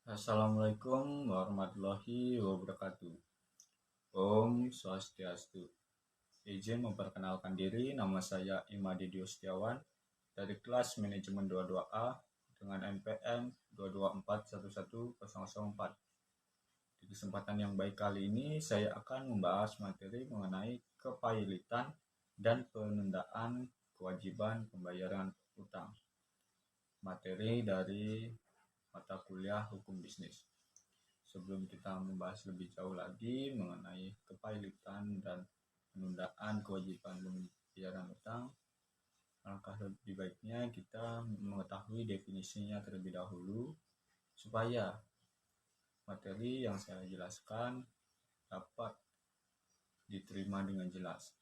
Assalamualaikum warahmatullahi wabarakatuh. Om Swastiastu. Izin memperkenalkan diri, nama saya Imadi Dio Setiawan dari kelas manajemen 22A dengan NPM 224111004. Di kesempatan yang baik kali ini, saya akan membahas materi mengenai kepailitan dan penundaan kewajiban pembayaran utang. Materi dari mata kuliah Hukum Bisnis. Sebelum kita membahas lebih jauh lagi mengenai kepailitan dan penundaan kewajiban pembayaran utang, alangkah lebih baiknya kita mengetahui definisinya terlebih dahulu supaya materi yang saya jelaskan dapat diterima dengan jelas.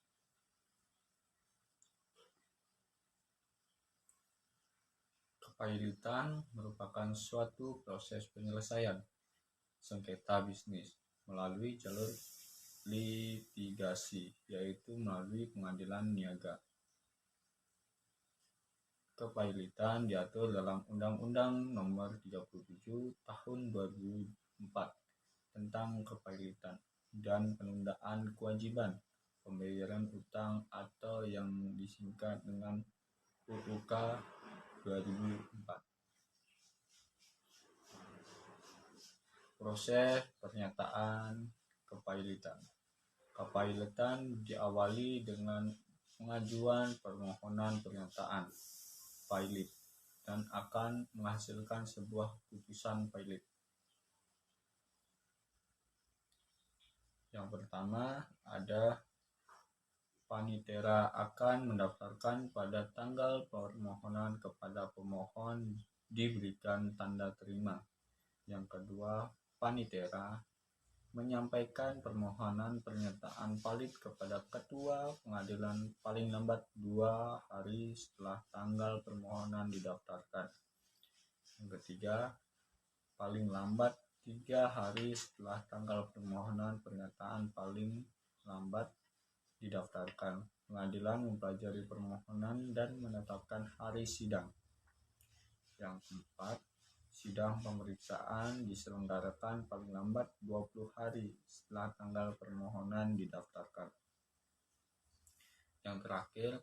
Kepailitan merupakan suatu proses penyelesaian sengketa bisnis melalui jalur litigasi, yaitu melalui pengadilan niaga. Kepailitan diatur dalam Undang-Undang Nomor 37 Tahun 2004 tentang kepailitan dan penundaan kewajiban pembayaran utang atau yang disingkat dengan UUK 2004. Proses pernyataan kepailitan. Kepailitan diawali dengan pengajuan permohonan pernyataan pailit dan akan menghasilkan sebuah putusan pailit. Yang pertama ada panitera akan mendaftarkan pada tanggal permohonan kepada pemohon diberikan tanda terima. Yang kedua, panitera menyampaikan permohonan pernyataan pailit kepada ketua pengadilan paling lambat 2 hari setelah tanggal permohonan didaftarkan. Yang ketiga, paling lambat 3 hari setelah tanggal permohonan pernyataan paling lambat didaftarkan. Pengadilan mempelajari permohonan dan menetapkan hari sidang. Yang keempat, sidang pemeriksaan diselenggarakan paling lambat 20 hari setelah tanggal permohonan didaftarkan. Yang terakhir,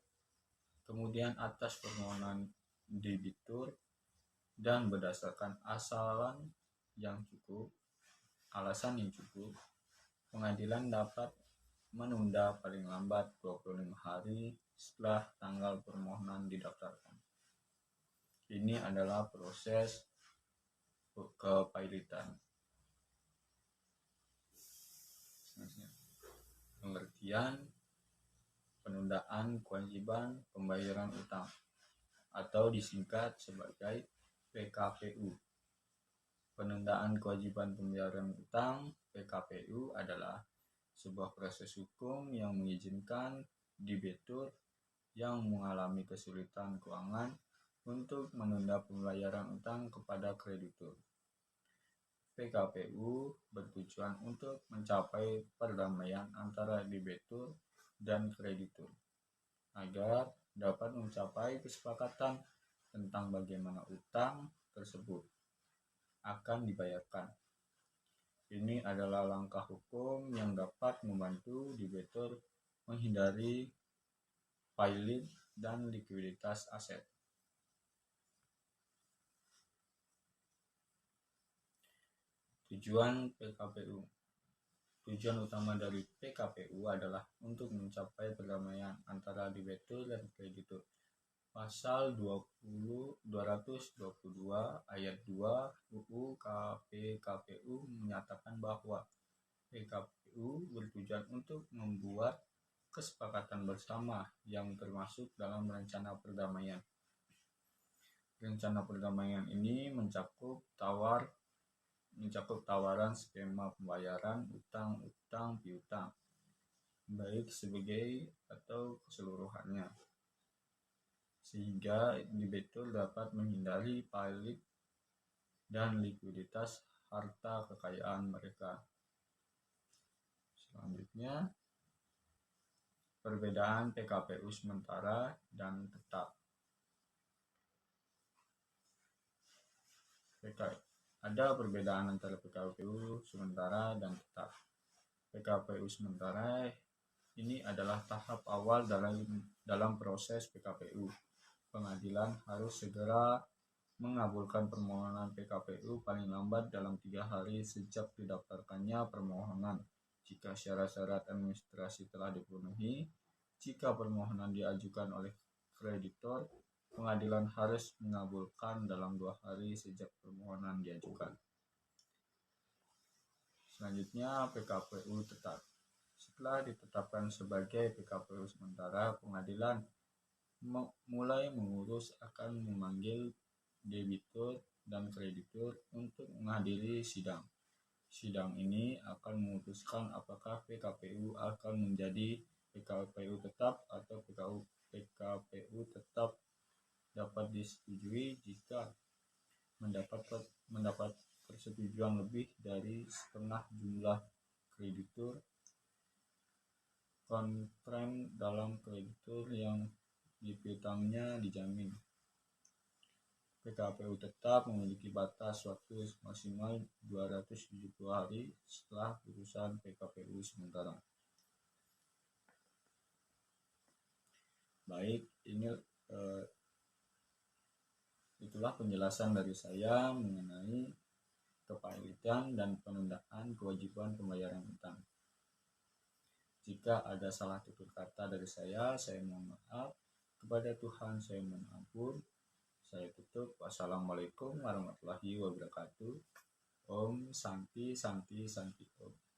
kemudian atas permohonan debitur dan berdasarkan alasan yang cukup, pengadilan dapat menunda paling lambat 25 hari setelah tanggal permohonan didaftarkan. Ini adalah proses kepailitan. Pengertian penundaan kewajiban pembayaran utang atau disingkat sebagai PKPU. Penundaan kewajiban pembayaran utang PKPU adalah sebuah proses hukum yang mengizinkan debitur yang mengalami kesulitan keuangan untuk menunda pembayaran utang kepada kreditur. PKPU bertujuan untuk mencapai perdamaian antara debitur dan kreditur agar dapat mencapai kesepakatan tentang bagaimana utang tersebut akan dibayarkan. Ini adalah langkah hukum yang dapat membantu debitur menghindari pailit dan likuiditas aset. Tujuan PKPU. Tujuan utama dari PKPU adalah untuk mencapai perdamaian antara debitur dan kreditur. Pasal 222 ayat 2 UU KPKPU menyatakan bahwa PKPU bertujuan untuk membuat kesepakatan bersama yang termasuk dalam rencana perdamaian. Rencana perdamaian ini mencakup tawaran skema pembayaran utang piutang, baik sebagai atau keseluruhannya, sehingga debitur dapat menghindari pailit dan likuiditas harta kekayaan mereka. Selanjutnya, perbedaan PKPU sementara dan tetap. Ada perbedaan antara PKPU sementara dan tetap. PKPU sementara ini adalah tahap awal dalam proses PKPU. Pengadilan harus segera mengabulkan permohonan PKPU paling lambat dalam 3 hari sejak didaftarkannya permohonan. Jika syarat-syarat administrasi telah dipenuhi, jika permohonan diajukan oleh kreditor, pengadilan harus mengabulkan dalam 2 hari sejak permohonan diajukan. Selanjutnya, PKPU tetap. Setelah ditetapkan sebagai PKPU sementara, pengadilan mulai mengurus akan memanggil debitur dan kreditur untuk menghadiri sidang. Sidang ini akan memutuskan apakah PKPU akan menjadi PKPU tetap atau PKPU tetap dapat disetujui jika mendapat persetujuan lebih dari setengah jumlah kreditur kontran dalam kreditur yang dipiutangnya dijamin. PKPU tetap memiliki batas waktu maksimal 270 hari setelah putusan PKPU sementara. Baik, itulah penjelasan dari saya mengenai kepahilitan dan penundaan kewajiban pembayaran utang. Jika ada salah tutur kata dari saya mohon maaf. Kepada Tuhan saya mohon ampun. Saya tutup. Wassalamualaikum warahmatullahi wabarakatuh. Om Santi Santi Santi Om.